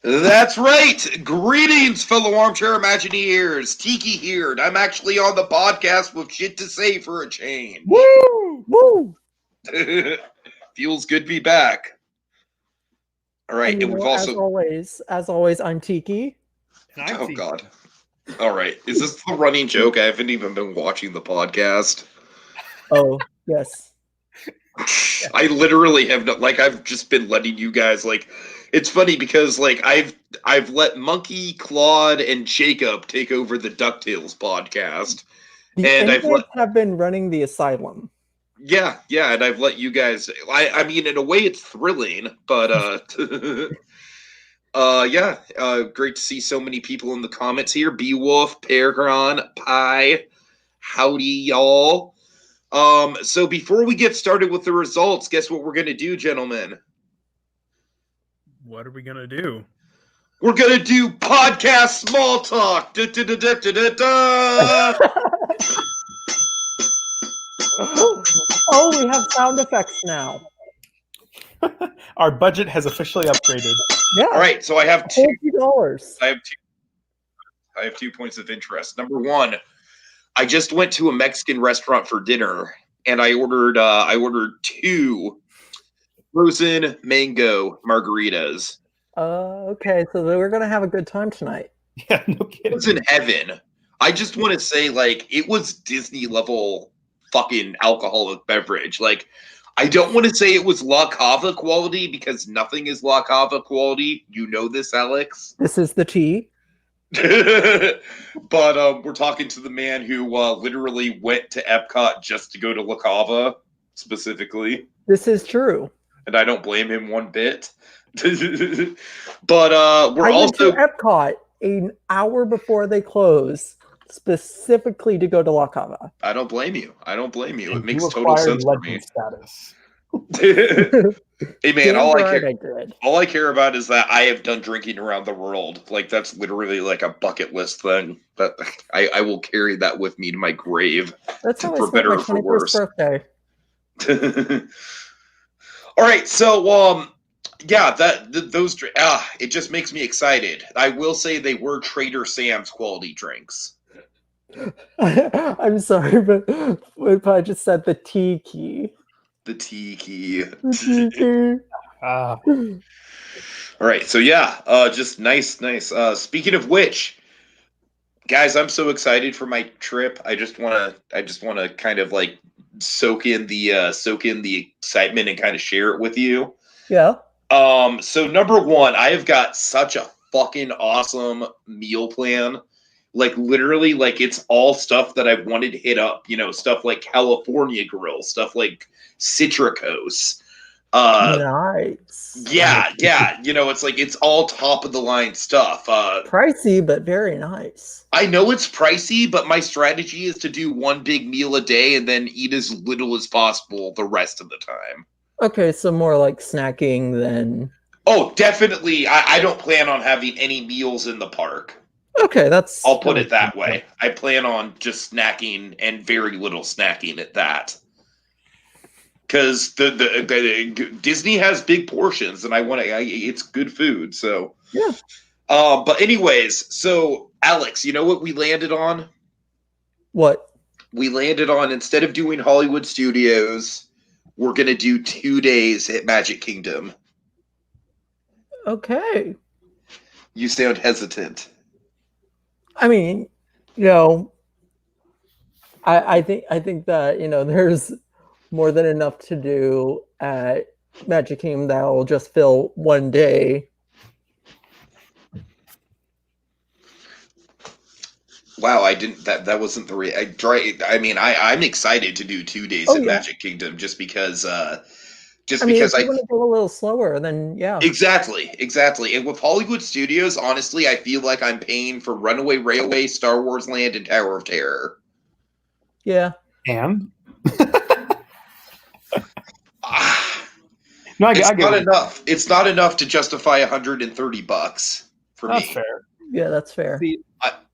That's right. Greetings, fellow armchair Imagineers. Tiki here, and I'm actually on the podcast with shit to say for a change. Woo! Woo! Feels good to be back. All right, And and we've know, also. as always, I'm Tiki. And I'm Oh Tiki. God. All right, is this the running joke? I haven't even been watching the podcast. Oh, yes. I literally have not. I've just been letting you guys It's funny because I've let Monkey, Claude, and Jacob take over the DuckTales podcast. The And inmates have been running the asylum. Yeah, and I've let you guys. I mean, in a way, it's thrilling, but great to see so many people in the comments here. Beowulf, Peregrine, Pie, howdy y'all. So before we get started with the results, guess what we're gonna do, gentlemen? What are we gonna do? We're gonna do podcast small talk. Da, da, da, da, da, da, da. Oh, we have sound effects now. Our budget has officially upgraded. Yeah. All right, so I have $40. I have 2 points of interest. Number one, I just went to a Mexican restaurant for dinner, and I ordered 2 frozen mango margaritas. Okay, so we're gonna have a good time tonight. Yeah, no It kidding. was in heaven. I just want to say, it was Disney level fucking alcoholic beverage. I don't want to say it was La Cava quality because nothing is La Cava quality. You know this, Alex. This is the tea. But we're talking to the man who literally went to Epcot just to go to La Cava, specifically. This is true. And I don't blame him one bit. But I went to Epcot an hour before they close, specifically to go to La Cava. I don't blame you. It And makes you total acquired sense for legend me. status. Hey man, all I did. care about is that I have done drinking around the world. That's literally a bucket list thing. But I will carry that with me to my grave. That's how I For spent better my or for 21st worse. birthday. All right, so it just makes me excited. I will say they were Trader Sam's quality drinks. I'm sorry, but if I just said the tiki. The tiki. The tiki. All right, so just nice. Speaking of which, guys, I'm so excited for my trip. I just want to kind of soak in the excitement and kind of share it with you. Yeah. So number one, I have got such a fucking awesome meal plan. Literally, it's all stuff that I've wanted to hit up. Stuff like California Grill, stuff like Citricos. Nice. Yeah. It's all top of the line stuff. Pricey, but very nice. I know it's pricey, but my strategy is to do one big meal a day and then eat as little as possible the rest of the time. Okay, so more like snacking than... Oh, definitely. I don't plan on having any meals in the park. Okay, I'll put it that way. I plan on just snacking and very little snacking at that. Because the Disney has big portions, and it's good food. So yeah. But anyways, so Alex, you know what we landed on? What? We landed on, instead of doing Hollywood Studios, we're gonna do 2 days at Magic Kingdom. Okay. You sound hesitant. I mean, I think that there's more than enough to do at Magic Kingdom that will just fill one day. Wow, I didn't. That wasn't the way. I'm excited to do 2 days at Magic Kingdom just because. If you want to go a little slower, then yeah. Exactly. And with Hollywood Studios, honestly, I feel like I'm paying for Runaway Railway, Star Wars Land, and Tower of Terror. Yeah. And? It's not enough. It's not enough to justify $130 for me. That's fair. Yeah, that's fair. See,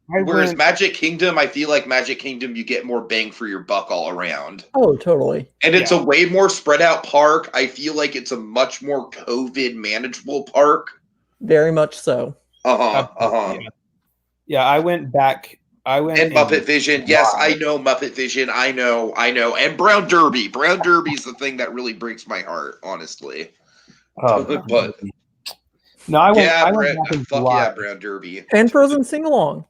whereas Magic Kingdom, I feel like Magic Kingdom, you get more bang for your buck all around. Oh, totally. And it's a way more spread out park. I feel like it's a much more COVID manageable park. Very much so. Yeah, I went back. And Muppet Vision. Yes, I know Muppet Vision. I know. And Brown Derby. Brown Derby is the thing that really breaks my heart, honestly. But no, I went back in July. Yeah, Brown Derby. And Frozen Sing Along.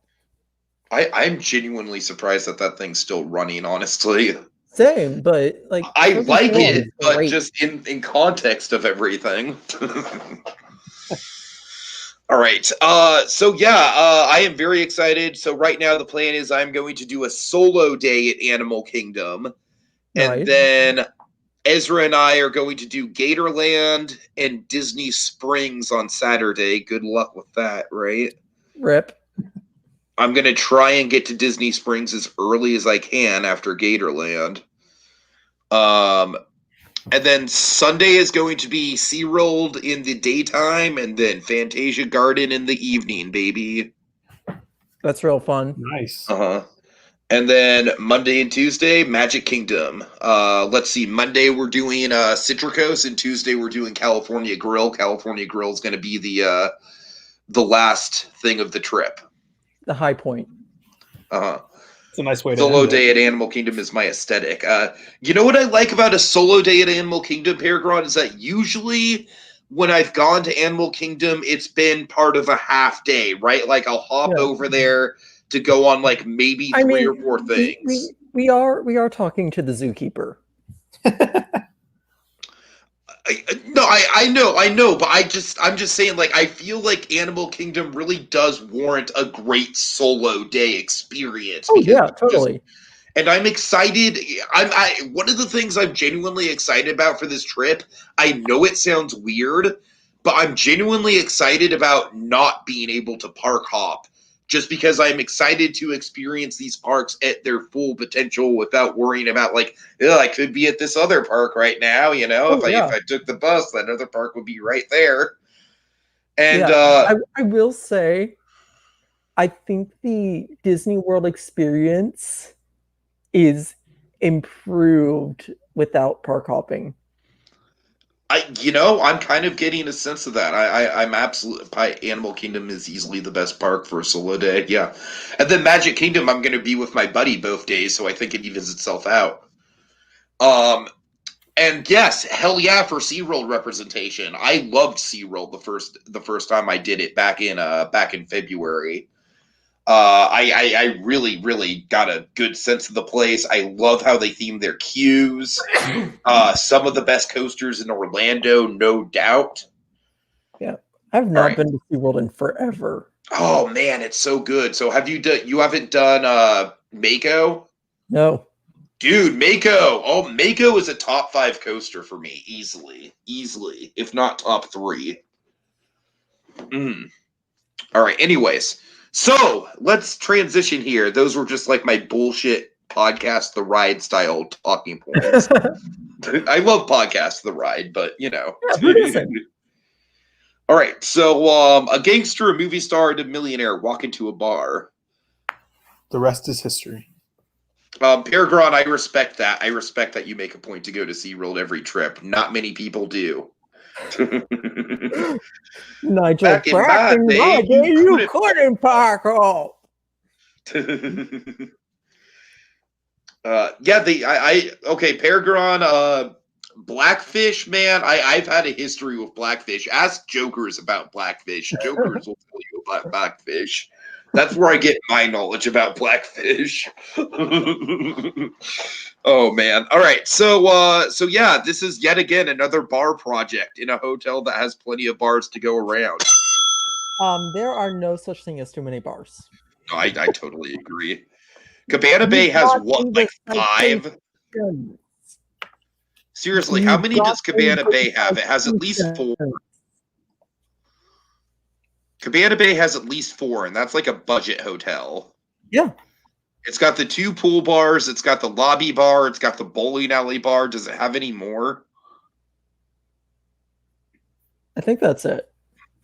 I'm genuinely surprised that thing's still running, honestly. Same, but like I Frozen like Sing Along it, is but great. just in context of everything. All right. I am very excited. So right now the plan is I'm going to do a solo day at Animal Kingdom. Nice. And then Ezra and I are going to do Gatorland and Disney Springs on Saturday. Good luck with that, right? Rip. I'm going to try and get to Disney Springs as early as I can after Gatorland. And then Sunday is going to be SeaWorld in the daytime and then Fantasia Garden in the evening, baby. That's real fun. Nice. And then Monday and Tuesday, Magic Kingdom. Let's see. Monday we're doing Citricos, and Tuesday we're doing California Grill. California Grill is going to be the last thing of the trip. The high point. It's a nice way to solo day at Animal Kingdom is my aesthetic. You know what I like about a solo day at Animal Kingdom, Paragon, is that usually when I've gone to Animal Kingdom, it's been part of a half day, right? Like I'll hop over there to go on like maybe three or four things. We are talking to the zookeeper. I know, but I'm just saying, like, I feel like Animal Kingdom really does warrant a great solo day experience. Oh yeah, totally. And I'm excited. One of the things I'm genuinely excited about for this trip, I know it sounds weird, but I'm genuinely excited about not being able to park hop. Just because I'm excited to experience these parks at their full potential without worrying about, like, I could be at this other park right now, you know? If I took the bus, that other park would be right there. And I will say, I think the Disney World experience is improved without park hopping. I'm kind of getting a sense of that. I'm absolutely. Animal Kingdom is easily the best park for a solo day. Yeah, and then Magic Kingdom, I'm going to be with my buddy both days, so I think it evens itself out. And yes, hell yeah for SeaWorld representation. I loved SeaWorld the first time I did it back in February. I really, really got a good sense of the place. I love how they theme their queues. Some of the best coasters in Orlando, no doubt. Yeah, I've not been to SeaWorld in forever. Oh man, it's so good. So you haven't done Mako? No. Dude, Mako. Oh, Mako is a top 5 coaster for me, easily, if not top 3. All right. Anyways. So let's transition here. Those were just like my bullshit podcast, The Ride style talking points. I love podcast, The Ride, but you know. Yeah, all right. So a gangster, a movie star, and a millionaire walk into a bar. The rest is history. Peregrine, I respect that. I respect that you make a point to go to SeaWorld every trip. Not many people do. Nigel, back in my day, you couldn't park up. Okay, Peregrine, Blackfish, man, I've had a history with Blackfish. Ask Jokers about Blackfish. Jokers will tell you about Blackfish. That's where I get my knowledge about Blackfish. Oh man. All right. So yeah, this is yet again another bar project in a hotel that has plenty of bars to go around. There are no such thing as too many bars. No, I totally agree. Cabana Bay has what, like 5? Seriously, how many does Cabana Bay have? It has at least 4. Cabana Bay has at least 4, and that's like a budget hotel. Yeah. It's got the 2 pool bars. It's got the lobby bar. It's got the bowling alley bar. Does it have any more? I think that's it.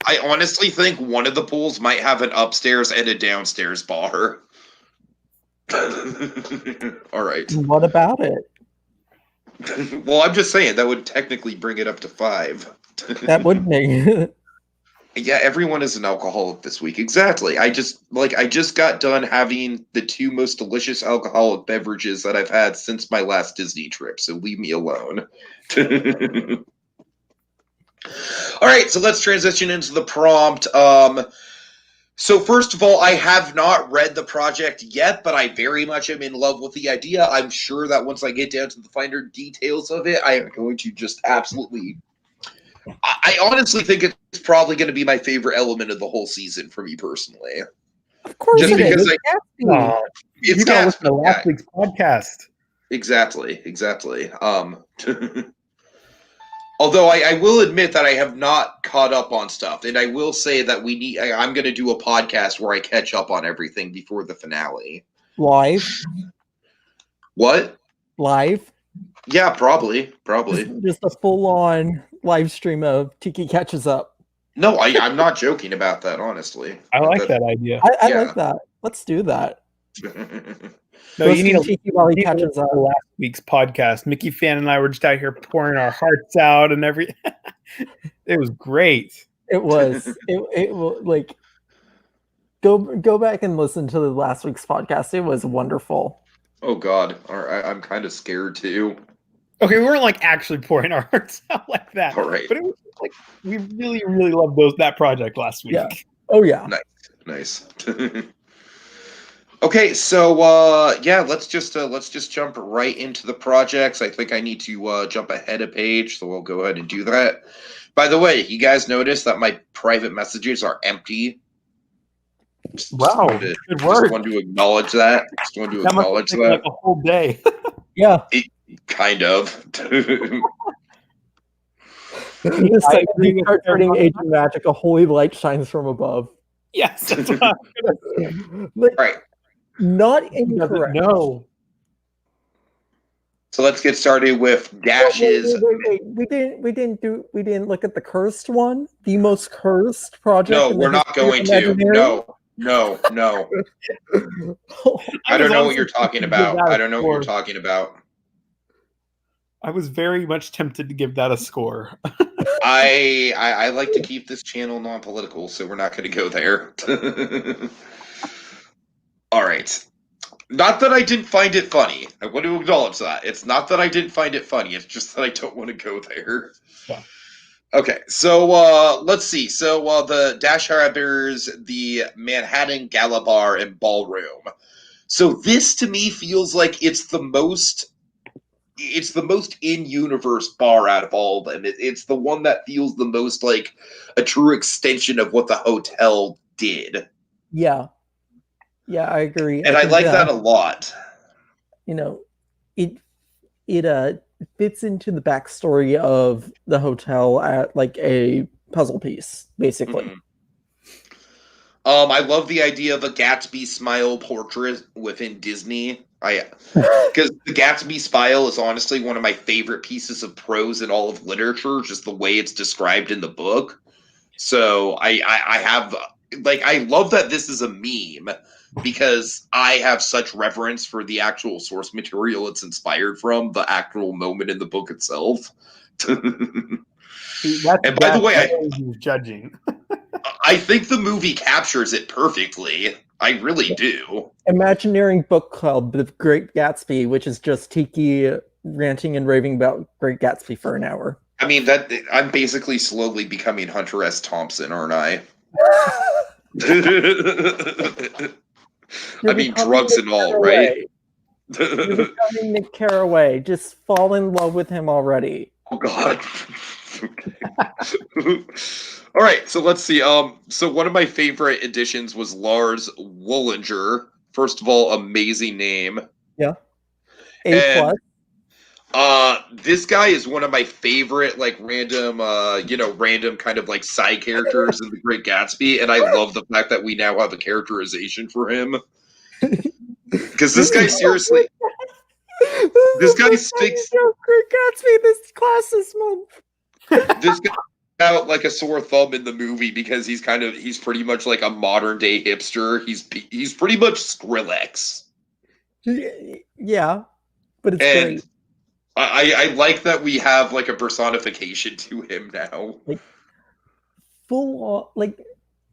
I honestly think one of the pools might have an upstairs and a downstairs bar. All right. What about it? Well, I'm just saying that would technically bring it up to 5. That would make it. Yeah, everyone is an alcoholic this week. Exactly. I just got done having the two most delicious alcoholic beverages that I've had since my last Disney trip, so leave me alone. All right, so let's transition into the prompt. So first of all, I have not read the project yet, but I very much am in love with the idea. I'm sure that once I get down to the finer details of it, I am going to just absolutely... I honestly think it's probably going to be my favorite element of the whole season for me personally. Of course Just it because is. it's you gotta Gatsby. listen to last week's podcast. Exactly. Although I will admit that I have not caught up on stuff, and I will say that I'm going to do a podcast where I catch up on everything before the finale. Live? What? Live? Yeah, probably. Just a full-on live stream of Tiki Catches Up. No, I'm not joking about that, honestly. I like that idea. I like that. Let's do that. No, you need Tiki while he catches up. last week's podcast. Mickey Fan and I were just out here pouring our hearts out and everything. It was great. It was. It like go back and listen to the last week's podcast. It was wonderful. Oh God, I'm kind of scared too. Okay, we weren't like actually pouring our hearts out like that. All right, but it was like we really, really loved that project last week. Yeah. Oh yeah. Nice. Okay, so let's just jump right into the projects. I think I need to jump ahead a page, so we'll go ahead and do that. By the way, you guys notice that my private messages are empty. Wow, good work. Just wanted to acknowledge that. That must have taken like a whole day. Yeah. Kind of. The second you start turning Agent Magic, a holy light shines from above. Yes, that's what I'm gonna say. Like, Right. Not incorrect. No. So let's get started with Dash's. Wait. We didn't look at the cursed one, the most cursed project. No, we're not going to. No. I don't know what you're talking about. I was very much tempted to give that a score. I like to keep this channel non-political, so we're not going to go there. All right. Not that I didn't find it funny. I want to acknowledge that. It's not that I didn't find it funny. It's just that I don't want to go there. Yeah. Okay, so let's see. So the Dash Harbours, the Manhattan Gala Bar, and Ballroom. So this to me feels like it's the most in-universe bar out of all of them. It's the one that feels the most like a true extension of what the hotel did. Yeah, I agree. And I like that a lot. You know, it fits into the backstory of the hotel at like a puzzle piece, basically. Mm-hmm. I love the idea of a Gatsby smile portrait within Disney. Because the Gatsby smile is honestly one of my favorite pieces of prose in all of literature, just the way it's described in the book. So I love that this is a meme because I have such reverence for the actual source material it's inspired from, the actual moment in the book itself. And by the way, judging. I think the movie captures it perfectly. I really do. Imagineering book club, The Great Gatsby, which is just Tiki ranting and raving about Great Gatsby for an hour. I mean, I'm basically slowly becoming Hunter S. Thompson, aren't I? I mean, drugs and all, right? You're becoming Nick Carraway. Just fall in love with him already. Oh, God. All right, so let's see. So one of my favorite additions was Lars Wollinger. First of all, amazing name. Yeah. A+. This guy is one of my favorite, like, random kind of like side characters in The Great Gatsby, and I love the fact that we now have a characterization for him. Because this guy seriously, this guy speaks Great Gatsby this class this month. This guy out like a sore thumb in the movie because he's pretty much like a modern day hipster. He's pretty much Skrillex. Yeah, but it's great. I like that we have like a personification to him now. Like, full on, like,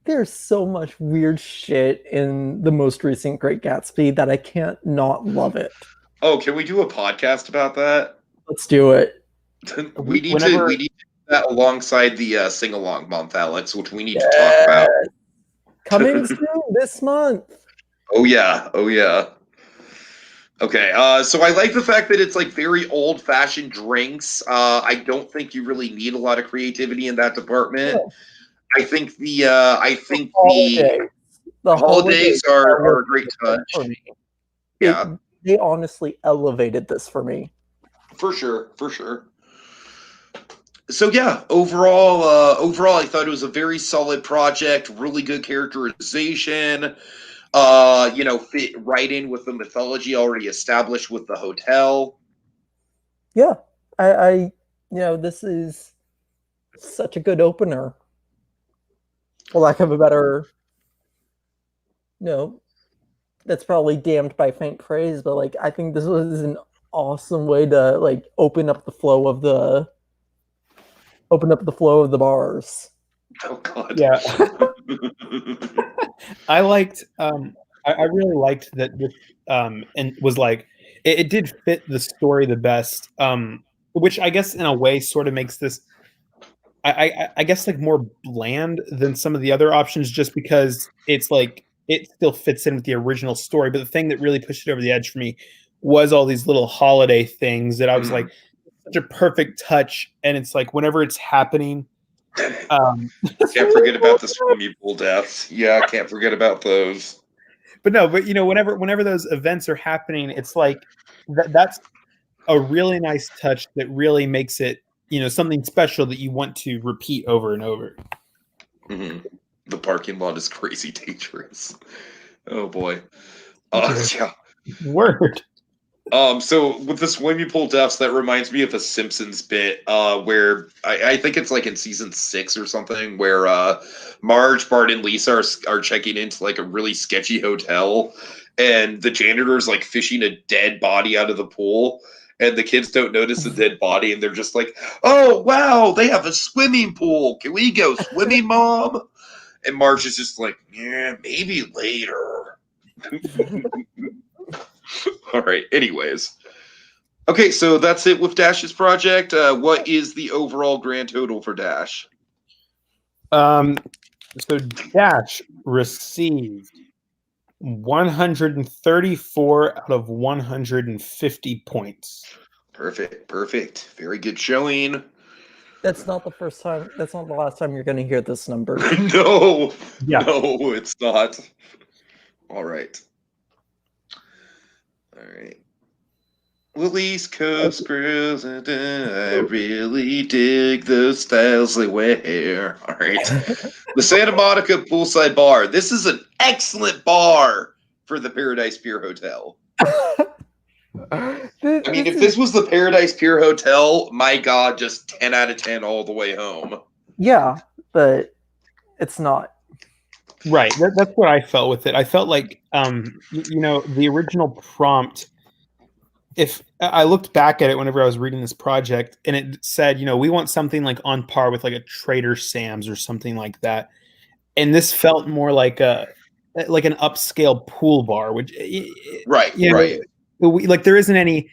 there's so much weird shit in the most recent Great Gatsby that I can't not love it. Oh, can we do a podcast about that? Let's do it. We need Whenever- to do that alongside the sing along month, Alex, which we need to talk about. Coming soon this month. Oh yeah. Okay, so I like the fact that it's like very old-fashioned drinks. I don't think you really need a lot of creativity in that department. No. I think the The holidays are a great touch. for me. Yeah, They honestly elevated this for me. for sure. So yeah, overall, I thought it was a very solid project. Really good characterization. Fit right in with the mythology already established with the hotel. Yeah, I this is such a good opener. For lack of a better, that's probably damned by faint praise, but like I think this was an awesome way to like open up the flow of the bars. Oh God. Yeah. I liked I really liked that this and was like it did fit the story the best, which I guess in a way sort of makes this I guess like more bland than some of the other options, just because it's like it still fits in with the original story. But the thing that really pushed it over the edge for me was all these little holiday things that I was like, such a perfect touch. And it's like whenever it's happening, can't forget about the swimming pool deaths. Yeah, can't forget about those. But whenever those events are happening, it's like that's a really nice touch that really makes it something special that you want to repeat over and over. Mm-hmm. The parking lot is crazy dangerous. Oh boy. Yeah. Word. So with the swimming pool deaths, that reminds me of a Simpsons bit where I think it's like in season 6 or something, where Marge, Bart, and Lisa are checking into like a really sketchy hotel, and the janitor's like fishing a dead body out of the pool, and the kids don't notice the dead body, and they're just like, "Oh wow, they have a swimming pool. Can we go swimming, Mom?" And Marge is just like, "Yeah, maybe later." All right. Anyways. Okay, so that's it with Dash's project. What is the overall grand total for Dash? So Dash received 134 out of 150 points. Perfect. Very good showing. That's not the first time. That's not the last time you're going to hear this number. No. Yeah. No, it's not. All right. Well, East Coast girls, I really dig those styles they wear. All right. The Santa Monica Poolside Bar. This is an excellent bar for the Paradise Pier Hotel. If this was the Paradise Pier Hotel, my God, just 10 out of 10 all the way home. Yeah, but it's not. Right. That's what I felt with it. I felt like, the original prompt, if I looked back at it whenever I was reading this project, and it said, we want something like on par with like a Trader Sam's or something like that. And this felt more like an upscale pool bar, which right. Like there isn't any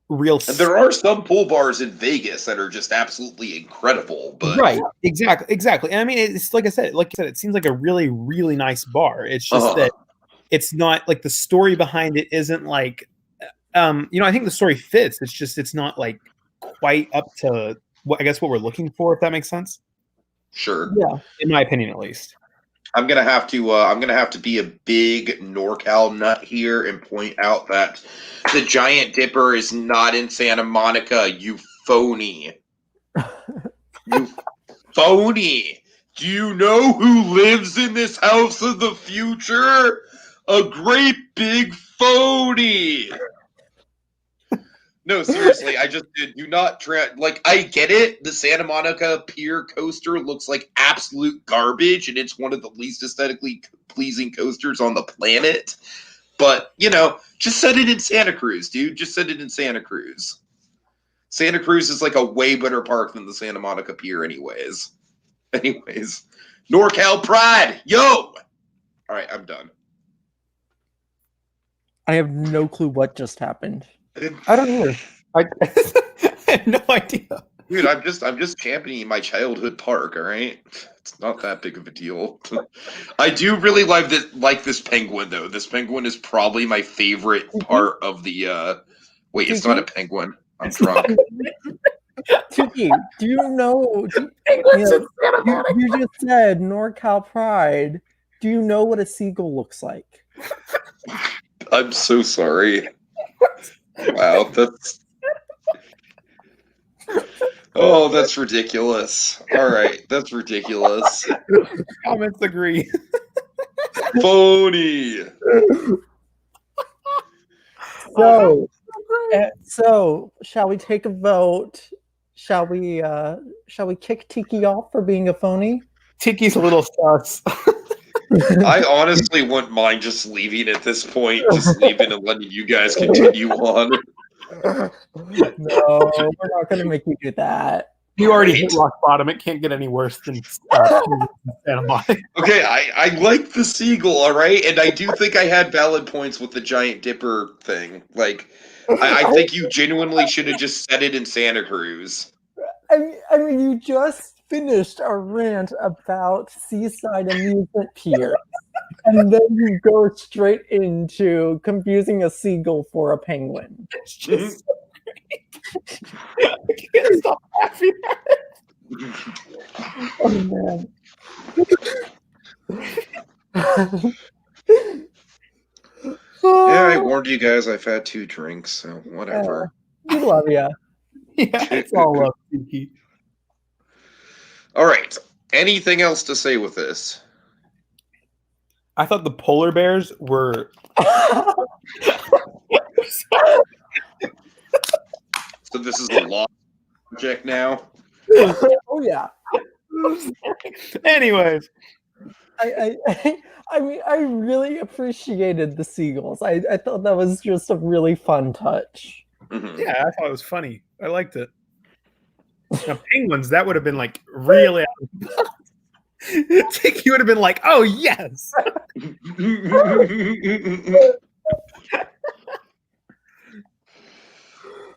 real. There are some pool bars in Vegas that are just absolutely incredible, but right, exactly. And I mean, it's like I said, it seems like a really, really nice bar. It's just that it's not like the story behind it isn't like, I think the story fits. It's just it's not like quite up to what we're looking for. If that makes sense. Sure. Yeah, in my opinion, at least. I'm gonna have to be a big NorCal nut here and point out that the Giant Dipper is not in Santa Monica. You phony. You phony. Do you know who lives in this house of the future? A great big phony. No, seriously, I just do not I get it. The Santa Monica Pier coaster looks like absolute garbage, and it's one of the least aesthetically pleasing coasters on the planet. But, just set it in Santa Cruz, dude. Just set it in Santa Cruz. Santa Cruz is like a way better park than the Santa Monica Pier anyways. NorCal Pride, yo! All right, I'm done. I have no clue what just happened. I don't know. I have no idea. Dude, I'm just championing my childhood park. All right, it's not that big of a deal. I do really like this penguin though. This penguin is probably my favorite part of the. Wait, it's not a penguin. I'm drunk. Tiki, do you know? You just said NorCal Pride. Do you know what a seagull looks like? I'm so sorry. Wow, that's ridiculous. All right, that's ridiculous. Comments agree. Phony. So shall we take a vote? Shall we kick Tiki off for being a phony? Tiki's a little sus. I honestly wouldn't mind just leaving at this point, just leaving and letting you guys continue on. No, we're not going to make you do that. You already hit rock bottom. It can't get any worse than Santa Monica. Okay, I like the seagull, all right, and I do think I had valid points with the Giant Dipper thing. Like, I think you genuinely should have just said it in Santa Cruz. I mean, you just finished a rant about Seaside Amusement Pier, and then you go straight into confusing a seagull for a penguin. It's just so great. I can't stop laughing at it. Oh, man. Yeah, I warned you guys I've had 2 drinks, so whatever. We love you. Yeah, it's all love, Tiki. All right. Anything else to say with this? I thought the polar bears were. So this is a law project now? Oh yeah. Anyways, I mean, I really appreciated the seagulls. I thought that was just a really fun touch. Mm-hmm. Yeah, I thought it was funny. I liked it. Now, penguins, that would have been like really. Tiki would have been like, "Oh yes."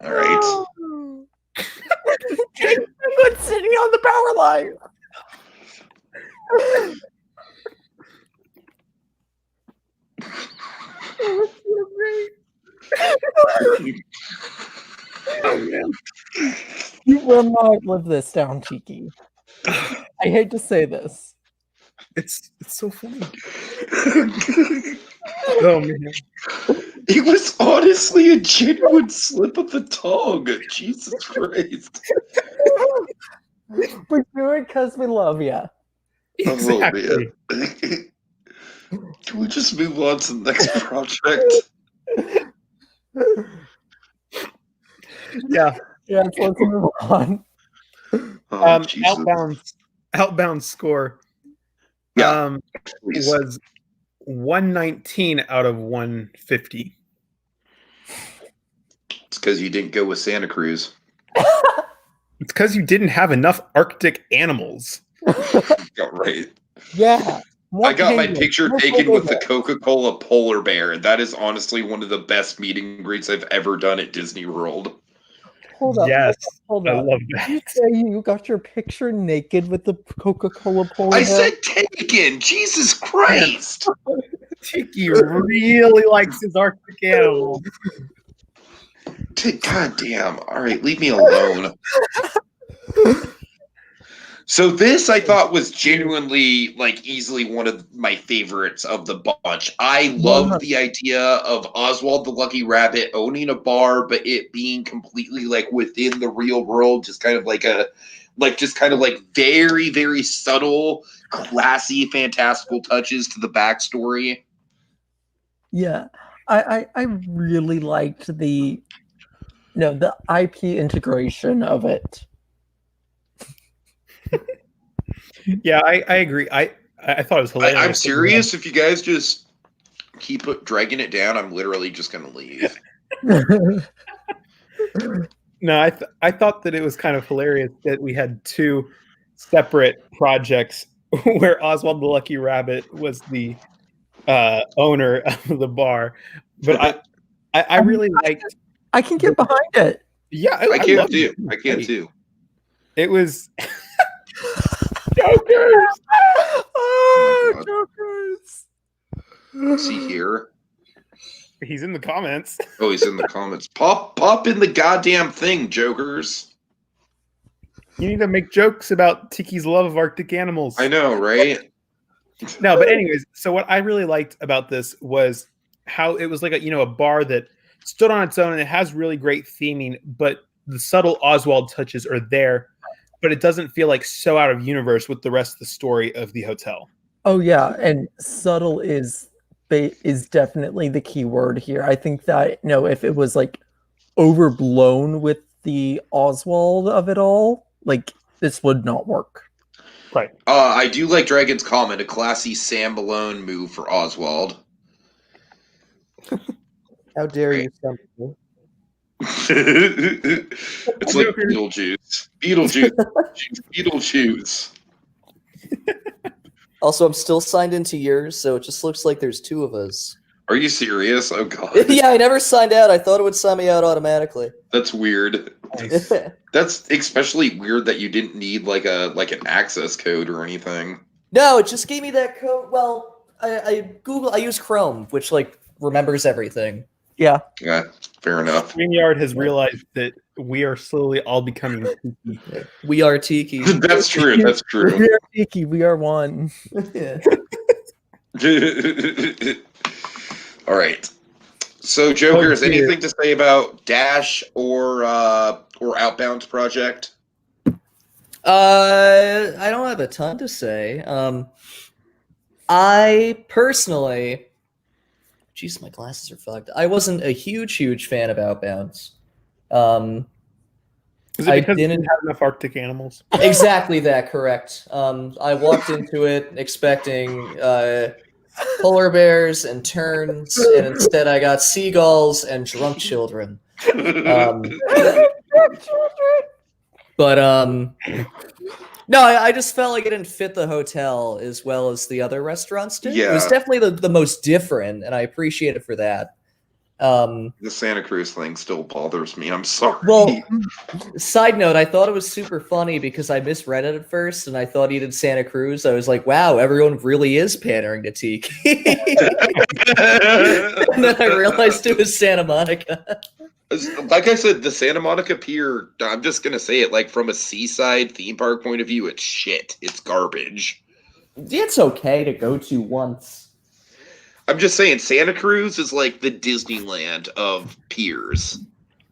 All right. Penguin sitting on the power line. Oh, man. You will not live this down, Tiki. I hate to say this. It's so funny. Oh man. It was honestly a genuine slip of the tongue. Jesus Christ. We do it because we love you. Exactly. Oh, man. Can we just move on to the next project? Yeah. Yes, let's move on. Oh, Jesus. Outbound score. Yeah, please. Was 119 out of 150. It's because you didn't go with Santa Cruz. It's because you didn't have enough Arctic animals. Got right. Yeah. I got my picture taken with the Coca-Cola polar bear, and that is honestly one of the best meet and greets I've ever done at Disney World. Hold up. Yes, hold I up. love Did that. you say you got your picture naked with the Coca-Cola polar I bear? said taken! Jesus Christ! Tiki really likes his Arctic animals. God damn. All right, leave me alone. So this I thought was genuinely, like, easily one of my favorites of the bunch. I love the idea of Oswald the Lucky Rabbit owning a bar, but it being completely, like, within the real world, just kind of like very, very subtle, classy, fantastical touches to the backstory. Yeah. I really liked the IP integration of it. Yeah, I agree. I thought it was hilarious. I'm serious. If you guys just keep dragging it down, I'm literally just going to leave. No, I thought that it was kind of hilarious that we had 2 separate projects where Oswald the Lucky Rabbit was the owner of the bar. But I really liked. I can get behind it. Yeah, I can loved too. it. I can too. It was Jokers. Oh, God. Jokers! Is he here? He's in the comments. Oh, he's in the comments. Pop in the goddamn thing, Jokers. You need to make jokes about Tiki's love of Arctic animals. I know, right? No, but anyways, so what I really liked about this was how it was like a bar that stood on its own and it has really great theming, but the subtle Oswald touches are there, but it doesn't feel like so out of universe with the rest of the story of the hotel. Oh yeah, and subtle is definitely the key word here. I think that if it was like overblown with the Oswald of it all, like this would not work. Right. I do like Dragon's comment, a classy Sam Malone move for Oswald. How dare you, something? It's like Beetlejuice. Beetlejuice. Also, I'm still signed into yours, so it just looks like there's two of us. Are you serious? Oh god. Yeah, I never signed out. I thought it would sign me out automatically. That's weird. Nice. That's especially weird that you didn't need like an access code or anything. No, it just gave me that code. Well, I use Chrome, which like remembers everything. Yeah. Yeah, fair enough. StreamYard has realized that we are slowly all becoming Tiki. We are Tiki. That's true. That's true. We are Tiki. We are one. Yeah. All right. So, Jokers, anything to say about Dash or Outbound Project? I don't have a ton to say. I personally, jeez, my glasses are fucked. I wasn't a huge fan of Outbounds. Is it I because didn't we have enough Arctic animals? Exactly that, correct. I walked into it expecting polar bears and terns, and instead I got seagulls and drunk children. But no, I just felt like it didn't fit the hotel as well as the other restaurants did. Yeah. It was definitely the most different, and I appreciate it for that. The Santa Cruz thing still bothers me. I'm sorry. Well, side note, I thought it was super funny because I misread it at first, and I thought he did Santa Cruz. I was like, wow, everyone really is pandering to Tiki. And then I realized it was Santa Monica. Like I said, the Santa Monica Pier, I'm just going to say it, like from a seaside theme park point of view, it's shit. It's garbage. It's okay to go to once. I'm just saying, Santa Cruz is like the Disneyland of piers.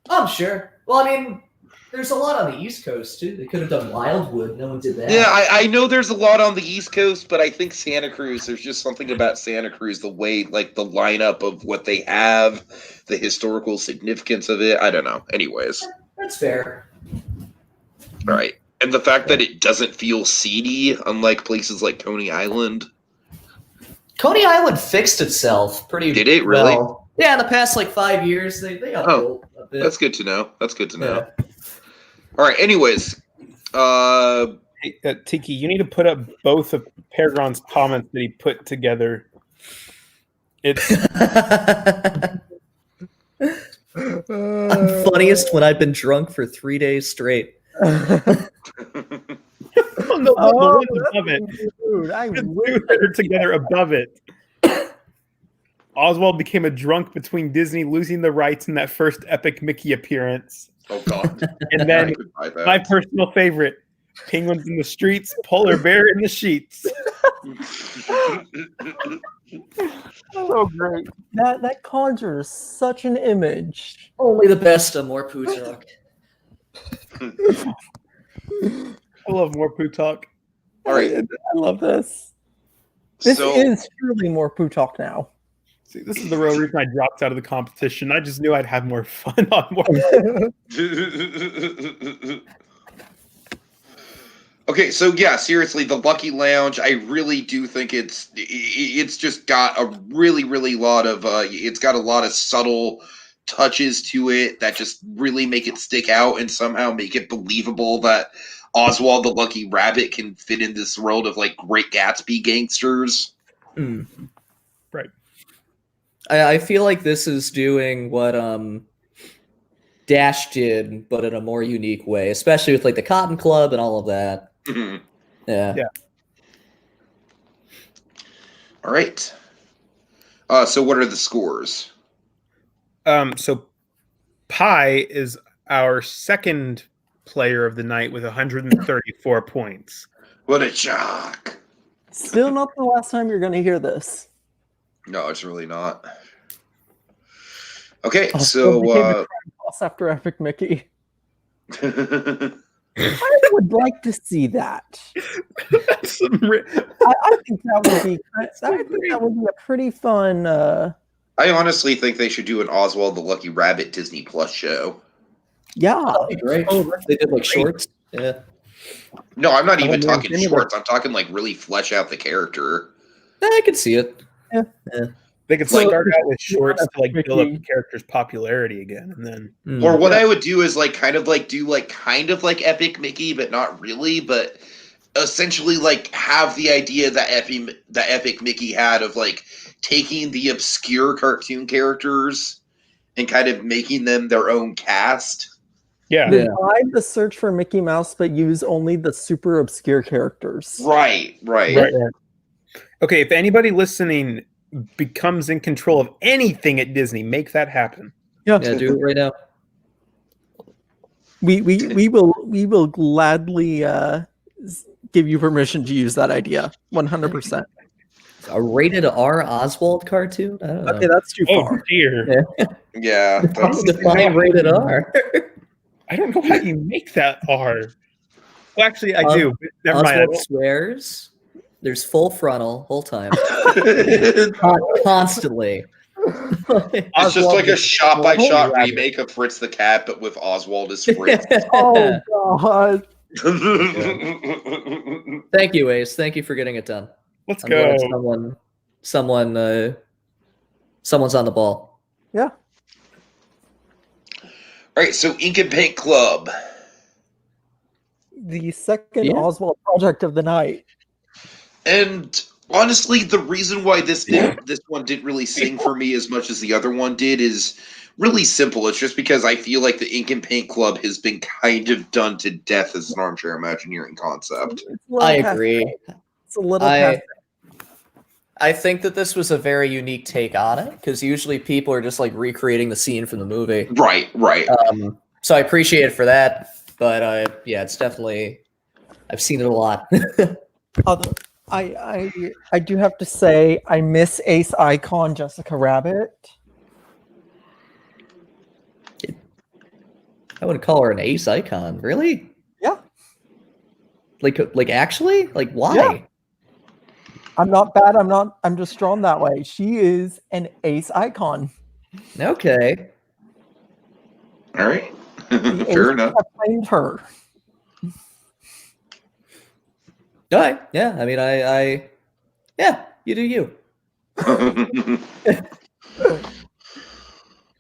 I'm sure. Well, I mean, there's a lot on the East Coast, too. They could have done Wildwood. No one did that. Yeah, I know there's a lot on the East Coast, but I think Santa Cruz, there's just something about Santa Cruz, the way, like, the lineup of what they have, the historical significance of it. I don't know. Anyways. That's fair. All right. And the fact that it doesn't feel seedy, unlike places like Coney Island. Coney Island fixed itself pretty Did it really? well. Yeah, in the past, 5 years, they got built a bit. That's good to know. Yeah. All right. Anyways. Hey, Tiki, you need to put up both of Peregrine's comments that he put together. It's I'm funniest when I've been drunk for 3 days straight. the ones above it. Dude, I The wish two that are together above it. Oswald became a drunk between Disney losing the rights in that first epic Mickey appearance. Oh, God. And then I could buy that. my personal favorite, penguins in the streets, polar bear in the sheets. So great. that conjures such an image. Only the best of more poo talk. I love more poo talk. All right. I love this. This So, is truly more poo talk now. See, this is the real reason I dropped out of the competition. I just knew I'd have more fun on more. okay, so yeah, seriously, the Lucky Lounge, I really do think it's just got a really lot of it's got a lot of subtle touches to it that just really make it stick out and somehow make it believable that Oswald the Lucky Rabbit can fit in this world of like Great Gatsby gangsters. Right. I feel like this is doing what Dash did, but in a more unique way, especially with like the Cotton Club and all of that. Mhm. Yeah. All right. So what are the scores? So Pi is our second player of the night with 134 points. What a jock. Still not the last time you're going to hear this. No, it's really not. Okay, Became so the crime boss after Epic Mickey. I would like to see that. I think that would be. I think that would be a pretty fun. I honestly think they should do an Oswald the Lucky Rabbit Disney Plus show. Yeah, That'd be great. They did like shorts. Yeah. No, I'm not even man, talking give me shorts. I'm talking like really flesh out the character. I could see it. They could So- start out with shorts to like build up Mickey. the character's popularity again, and then Or what I would do is like kind of like Epic Mickey, but not really, but essentially like have the idea that Epic Mickey had of like taking the obscure cartoon characters and kind of making them their own cast. yeah. Revive the search for Mickey Mouse, but use only the super obscure characters. Right. Right. Okay, if anybody listening becomes in control of anything at Disney, make that happen. Yeah, do it right now. We will gladly give you permission to use that idea. 100%. A rated R Oswald cartoon? I don't know. Okay, that's too Oh far. dear. Yeah. How do you define rated R? I don't know how you make that R. Well, actually, I do. But never mind. I Oswald won't- swears. There's full frontal whole time, constantly. It's just like a shot-by-shot remake of Fritz the Cat, but with Oswald as Fritz. Oh god. Thank you, Ace. Thank you for getting it done. Let's I'm go. glad someone's on the ball. Yeah. All right, so Ink and Paint Club. The second Yeah. Oswald project of the night. And honestly, the reason why this one didn't really sing for me as much as the other one did is really simple. It's just because I feel like the Ink and Paint Club has been kind of done to death as an armchair Imagineering concept. It's a little I past- agree. It's a little I past. I think that this was a very unique take on it because usually people are just like recreating the scene from the movie. Right. So I appreciate it for that, but yeah, it's definitely I've seen it a lot. Although I do have to say I miss Ace Icon Jessica Rabbit. I wouldn't call her an ace icon, really? Yeah. Like actually? Like why? Yeah. I'm not bad. I'm just drawn that way. She is an ace icon. Okay. All right. The Fair aces enough. have claimed her. All right. Yeah. I mean, I yeah, you do you.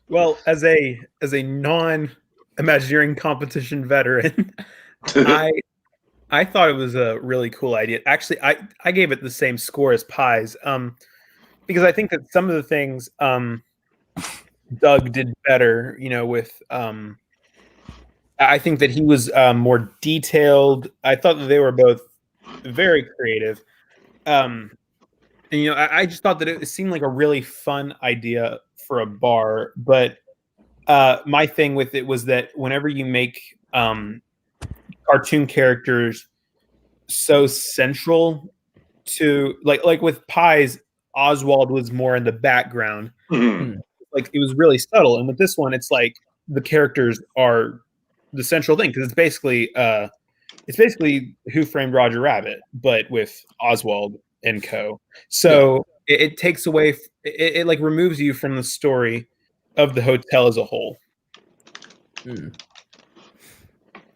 Well, as a non-Imagineering competition veteran, I thought it was a really cool idea. Actually, I gave it the same score as Pies, because I think that some of the things Doug did better. With I think that he was more detailed. I thought that they were both very creative. And I just thought that it seemed like a really fun idea for a bar. But my thing with it was that whenever you make cartoon characters so central to like with Pies, Oswald was more in the background. Like it was really subtle, and with this one, it's like the characters are the central thing because it's basically Who Framed Roger Rabbit, but with Oswald and co. So it takes away, it like removes you from the story of the hotel as a whole.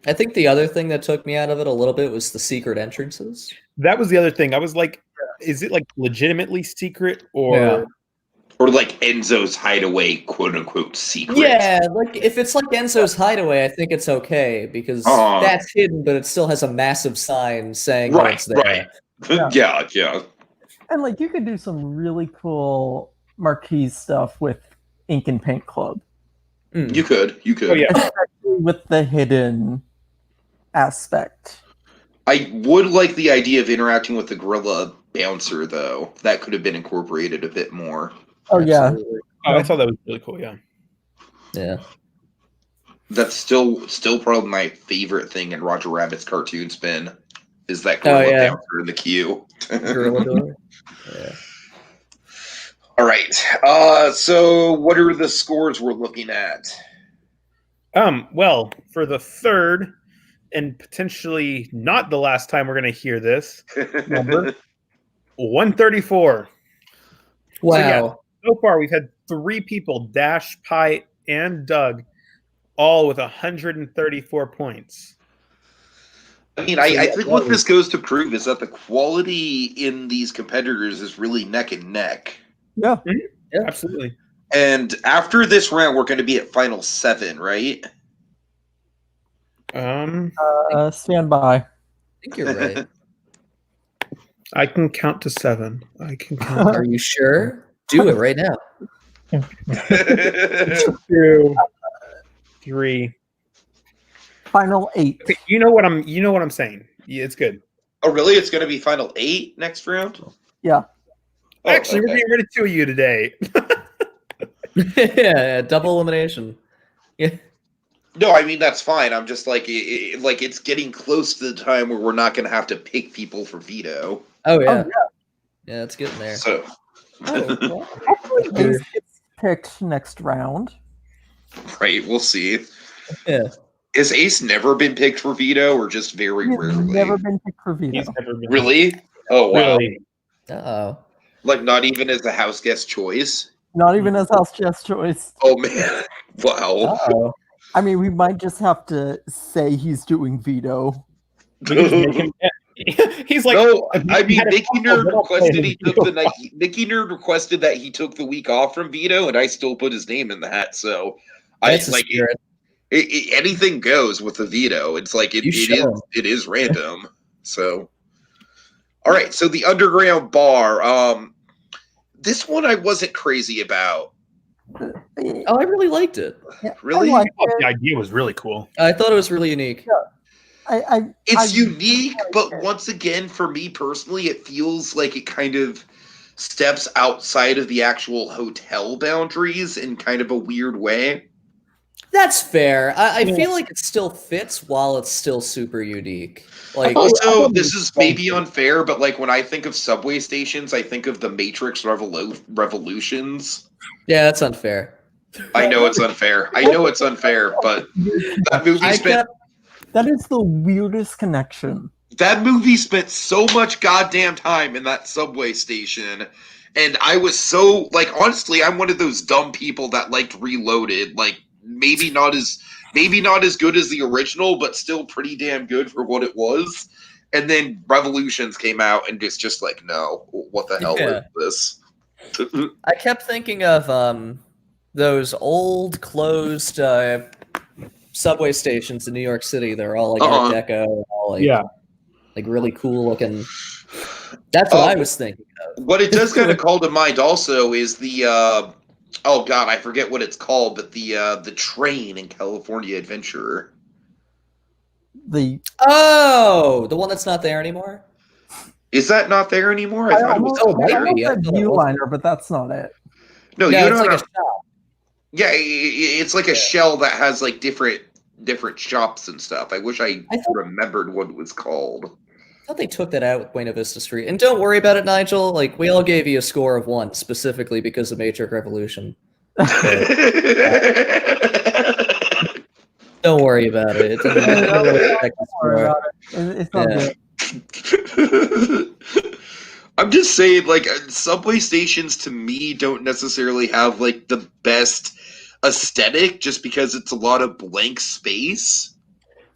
I think the other thing that took me out of it a little bit was the secret entrances. That was the other thing. I was like, is it like legitimately secret or? Yeah. Or like Enzo's Hideaway, quote unquote, secret. Yeah, like if it's like Enzo's Hideaway, I think it's okay because that's hidden, but it still has a massive sign saying that it's there. Right. Yeah. And like you could do some really cool marquee stuff with Ink and Paint Club. You could. Oh, yeah. Especially with the hidden aspect. I would like the idea of interacting with the gorilla bouncer, though. That could have been incorporated a bit more. Oh, yeah. Oh, I thought that was really cool, yeah. Yeah. That's still probably my favorite thing in Roger Rabbit's cartoon spin, is that gorilla bouncer in the queue. Gorilla door. Yeah. All right. So what are the scores we're looking at? Well, for the third, and potentially not the last time we're going to hear this number, 134. Wow. So, yeah, so far we've had 3 people, Dash, Pi, and Doug, all with 134 points. I mean, I think what this goes to prove is that the quality in these competitors is really neck and neck. Yeah. Mm-hmm. Yeah, absolutely. And after this round, we're going to be at final 7, right? Stand by. I think you're right. I can count to 7. I can count. Are you sure? Do it right now. 2, 3. Final 8. Okay, you know what I'm saying. Yeah, it's good. Oh, really? It's going to be final 8 next round? Yeah. Oh, Actually, we're getting rid of 2 of you today. Yeah, double elimination. Yeah. No, I mean, that's fine. I'm just like, it's getting close to the time where we're not going to have to pick people for veto. Oh, yeah. Yeah, it's getting there. So, Actually, Ace gets picked next round. right, we'll see. Yeah. Has Ace never been picked for veto, or just very He's rarely? never been picked for veto. He's never been Really? Oh, wow. Really? Uh-oh. Like, not even as a house guest choice? Not even as house guest choice. Oh, man. Wow. Uh-oh. I mean, we might just have to say he's doing veto. We can just make him- He's like, No, I mean, had a Mickey Nerd little requested plan he to took do the night. Mickey Nerd requested that he took the week off from veto, and I still put his name in the hat. So, That's I a like spirit. anything goes with the veto. It's like You show 'em. it is random. So, all right. So the underground bar. This one I wasn't crazy about. Oh, I really liked it. Really? I like oh, the it. idea was really cool. I thought it was really unique. It's unique, but once again, for me personally, it feels like it kind of steps outside of the actual hotel boundaries in kind of a weird way. That's fair. I feel like it still fits while it's still super unique. Like, Also, this is maybe unfair, but like when I think of subway stations, I think of the Matrix Revolutions. yeah, that's unfair. I know it's unfair. But that movie That is the weirdest connection. That movie spent so much goddamn time in that subway station, and I was so, like, honestly, I'm one of those dumb people that liked Reloaded. Like, maybe not as good as the original, but still pretty damn good for what it was. And then Revolutions came out, and it's just like, no, what the hell is this? I kept thinking of those old closed subway stations in New York City. They're all like Art Deco, all like really cool looking. That's what I was thinking of. What it does kind of call to mind also is the oh god, I forget what it's called, but the train in California Adventure. The one that's not there anymore. Is that not there anymore? I thought it was. Viewliner, but that's not it. No, Yeah, you it's don't like a have, shop. yeah, it's like a shell that has like different shops and stuff. I wish I remembered what it was called. I thought they took that out with Buena Vista Street. And don't worry about it, Nigel. Like, we all gave you a score of 1 specifically because of Matrix Revolution. Don't worry about it. It doesn't really affect the score. It's not good. I'm just saying, like, subway stations to me don't necessarily have like the best aesthetic just because it's a lot of blank space.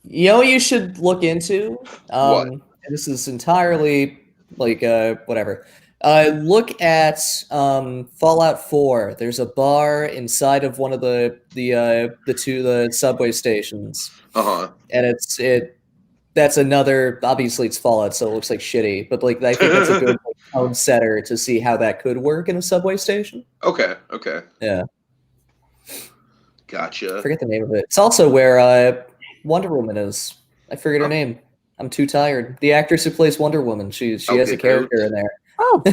You know what you should look into? What? And this is entirely like whatever. Look at Fallout 4. There's a bar inside of one of the subway stations, and that's another. Obviously, it's Fallout, so it looks like shitty. But like, I think that's a good tone setter to see how that could work in a subway station. Okay. Yeah. Gotcha. I forget the name of it. It's also where Wonder Woman is. I forget her name. I'm too tired. The actress who plays Wonder Woman. She has a character in there. Oh.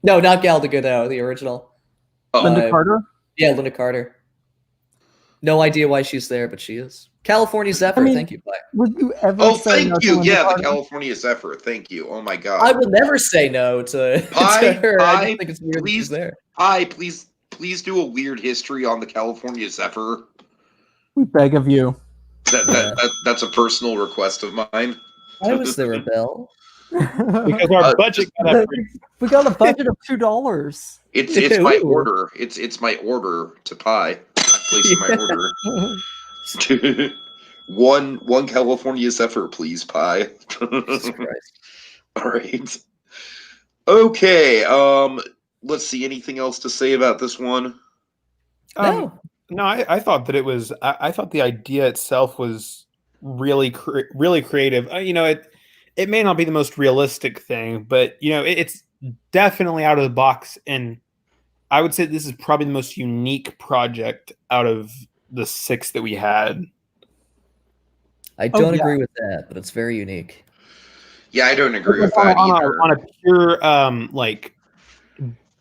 No, not Gal Gadot, the original. Linda Carter? Yeah, Linda Carter. No idea why she's there, but she is. California Zephyr, thank you, Black. Would you ever say thank no you. to Yeah, Linda the Carter? California Zephyr. Thank you. Oh my god. I will never say no to her. I just think it's weird that she's there. Hi, please do a weird history on the California Zephyr. We beg of you. That's a personal request of mine. Why was there a bell? Because our budget got up. We got a budget of $2. It's my order. It's my order to pie. Placing my order. one California Zephyr, please, pie. Jesus Christ. All right. Okay. Let's see. Anything else to say about this one? No, I thought that it was. I thought the idea itself was really really creative. It may not be the most realistic thing, but it's definitely out of the box, and I would say this is probably the most unique project out of the 6 that we had. I don't agree with that, but it's very unique. Yeah, I don't agree with that either. On a pure like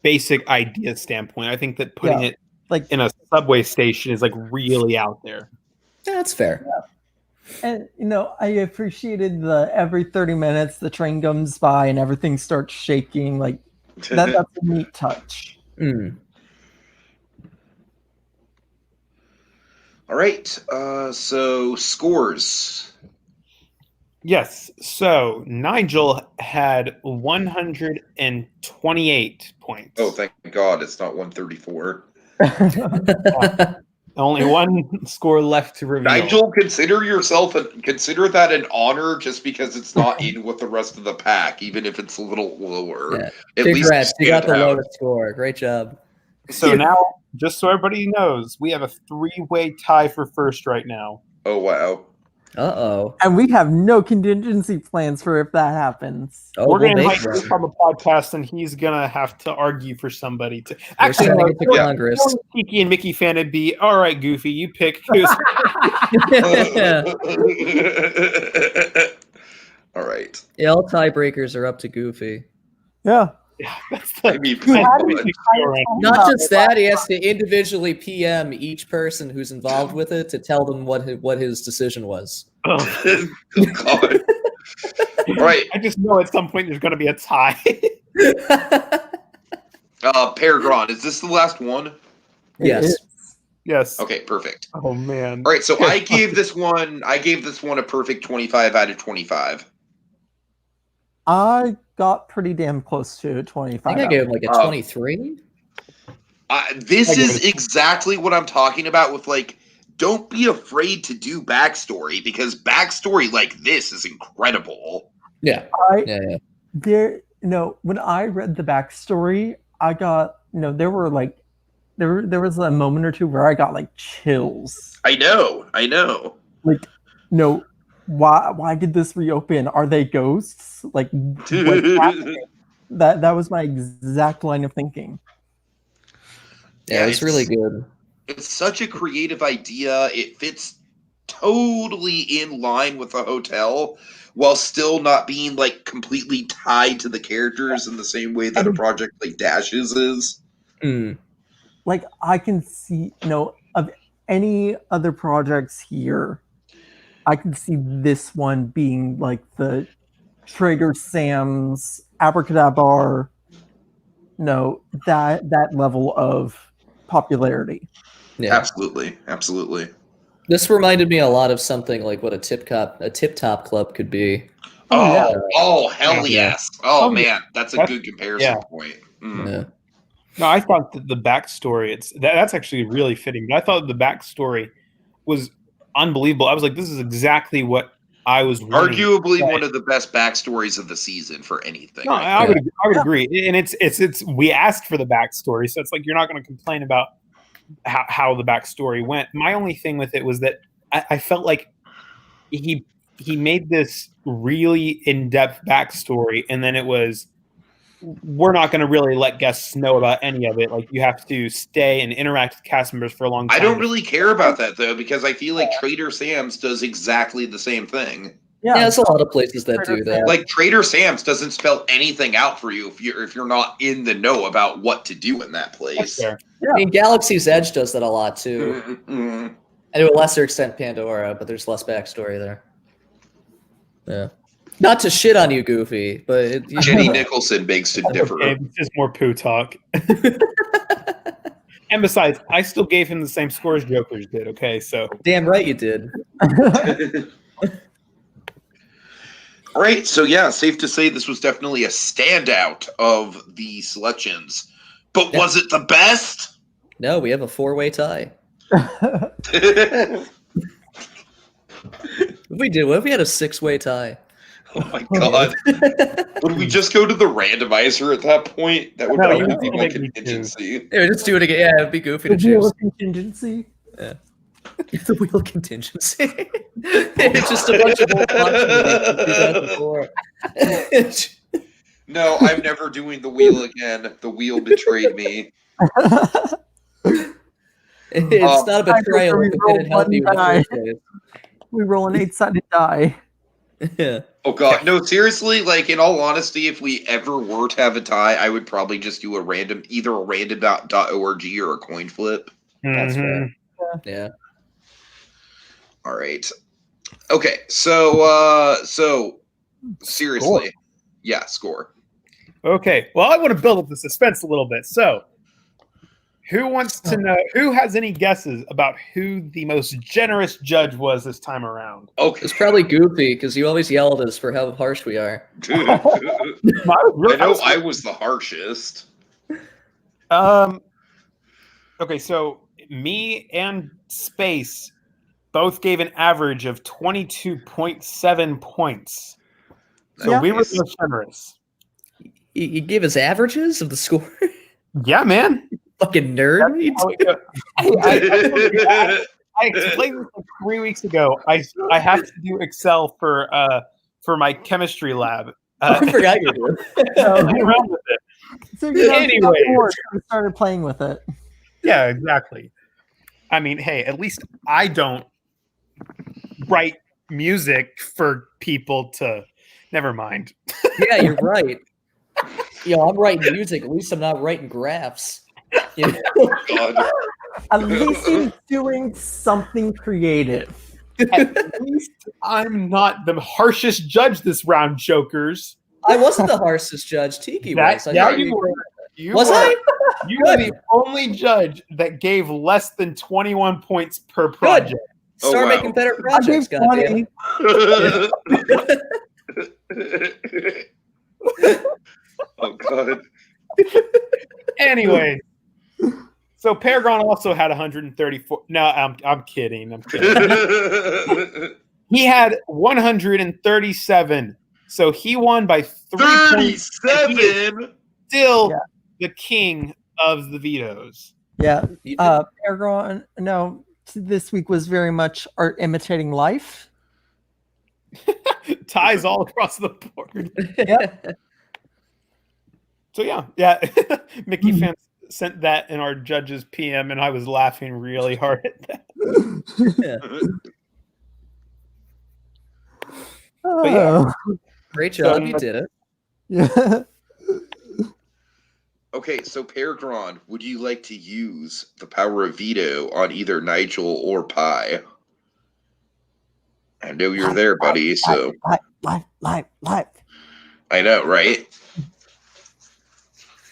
basic idea standpoint, I think that putting it like in a subway station is like really out there. Yeah, that's fair. Yeah. And I appreciated the every 30 minutes the train comes by and everything starts shaking. Like that's a neat touch. Mm. All right. So scores. Yes. So Nigel had 128 points. Oh, thank God it's not 134. Only one score left to reveal. Nigel, consider that an honor just because it's not in with the rest of the pack, even if it's a little lower. Yeah. At Congrats, you got the out. lowest score. Great job. So now, just so everybody knows, we have a 3-way tie for first right now. Oh, wow. Uh-oh. And we have no contingency plans for if that happens. We're going to invite him on the podcast, and he's going to have to argue for somebody. Actually, Congress. Kiki and Mickey fan would be, all right, Goofy, you pick. All right. Yeah, all tiebreakers are up to Goofy. Yeah. Not just that, he has to individually PM each person who's involved with it to tell them what his decision was. Oh. God. Right. I just know at some point there's going to be a tie. Peregrine, is this the last one? Yes. Yes. Okay, perfect. Oh man. All right, so I gave this one a perfect 25 out of 25. I got pretty damn close to 25. I think I gave him like a 23. This is exactly what I'm talking about with like, don't be afraid to do backstory because backstory like this is incredible. Yeah. When I read the backstory, I got there was a moment or two where I got like chills. I know. Like, why did this reopen? Are they ghosts? Like, what's happening? That was my exact line of thinking. Yeah, it's really good. It's such a creative idea. It fits totally in line with the hotel while still not being like completely tied to the characters in the same way that a project like Dashes is. Mm. Like, I can see, of any other projects here, I can see this one being like the Trader Sam's Abracadabra, that level of popularity. Yeah, absolutely. This reminded me a lot of something like what a Tip Top Club could be. Oh hell yes! Oh man, that's a good comparison point. Mm. Yeah. No, I thought that the backstory that's actually really fitting. But I thought the backstory was unbelievable. I was like, this is exactly what I was winning. Arguably one of the best backstories of the season for anything. No, I would agree, and it's we asked for the backstory, so it's like you're not going to complain about how the backstory went. My only thing with it was that I felt like he made this really in-depth backstory, and then it was, we're not going to really let guests know about any of it. Like, you have to stay and interact with cast members for a long time. I don't really care about that, though, because I feel like Trader Sam's does exactly the same thing. Yeah, there's a lot of places that do that. Like, Trader Sam's doesn't spell anything out for you if you're not in the know about what to do in that place. Yeah. I mean, Galaxy's Edge does that a lot, too. Mm-hmm. And to a lesser extent, Pandora, but there's less backstory there. Yeah. Not to shit on you, Goofy, but... Jenny Nicholson begs to differ. Okay, it's just more poo talk. And besides, I still gave him the same score as Joker's did, okay? So damn right you did. All right, so yeah, safe to say this was definitely a standout of the selections. But was it the best? No, we have a 4-way tie. What if we had a 6-way tie? Oh my god. Would we just go to the randomizer at that point? That would probably be my contingency. Yeah, just do it again. Yeah, it'd be goofy to choose. The wheel contingency? Yeah. The wheel contingency. It's just a bunch of old punches. No, I'm never doing the wheel again. The wheel betrayed me. It's not a betrayal. It didn't help you. We roll an 8-sided die. Yeah. Oh god, no, seriously, like, in all honesty, if we ever were to have a tie, I would probably just do either a random.org or a coin flip. That's fair. Yeah. All right. Okay, so seriously. Score. Yeah, score. Okay, well, I want to build up the suspense a little bit. So, who wants to know? Who has any guesses about who the most generous judge was this time around? Okay, it's probably Goofy because you always yell at us for how harsh we are. Dude, I was the harshest. Okay, so me and Space both gave an average of 22.7 points. So we were most generous. You gave us averages of the score? Yeah, man. Fucking nerd. I explained this like 3 weeks ago. I have to do Excel for my chemistry lab. I forgot you did. Around with it. So anyway, we started playing with it. Yeah, exactly. I mean, hey, at least I don't write music for people to. Never mind. Yeah, you're right. I'm writing music. At least I'm not writing graphs. You know? God. At least he's doing something creative. At least I'm not the harshest judge this round, Jokers. I wasn't the harshest judge. Tiki was. You were. You were the only judge that gave less than 21 points per project. Good. Start making better projects, goddamn. Oh god. Anyway, so Paragon also had 134. No, I'm kidding. He had 137. So he won by 37. Still the king of the vetoes. Yeah. Paragon, no, this week was very much art imitating life. Ties all across the board. Yeah. So yeah. Mickey fans sent that in our judges PM, and I was laughing really hard at that. But yeah. Great job, you did it. Yeah. Okay, so Paragon, would you like to use the power of veto on either Nigel or Pi? I know you're there, buddy, so... Live. I know, right?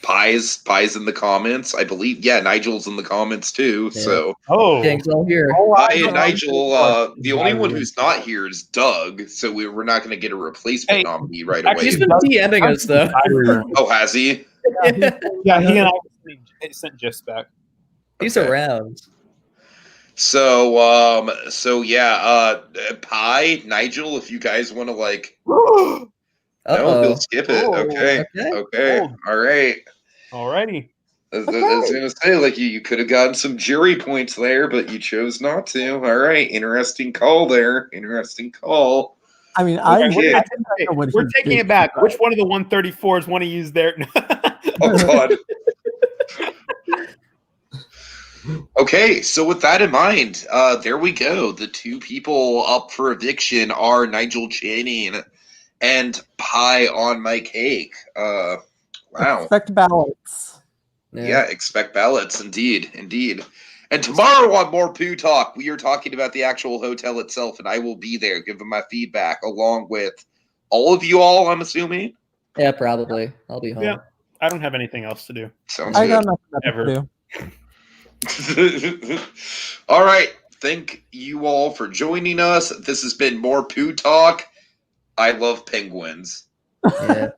Pi's in the comments, I believe. Yeah, Nigel's in the comments, too, so... Oh! Gang's all here. Pi and Nigel, the only one who's not here is Doug, so we're not going to get a replacement nominee right away. He's been DMing us, though. Oh, has he? Yeah, he and I sent Just back. He's around. So yeah, Pie, Nigel, if you guys want to like, no, he'll skip it. Okay, all right. Alrighty. I was gonna say, like, you could have gotten some jury points there, but you chose not to. All right, interesting call there. Interesting call. I mean, we're taking it back. Which one of the 134s want to use their? Oh God. Okay, so with that in mind, there we go. The two people up for eviction are Nigel Channing and Pie on my cake. Wow. Expect ballots. Yeah, expect ballots. Indeed. And tomorrow on More Poo Talk, we are talking about the actual hotel itself, and I will be there giving my feedback along with all of you all, I'm assuming. Yeah, probably. I'll be home. Yeah, I don't have anything else to do. Sounds good. Got nothing to do. All right. Thank you all for joining us. This has been More Poo Talk. I love penguins. Yeah.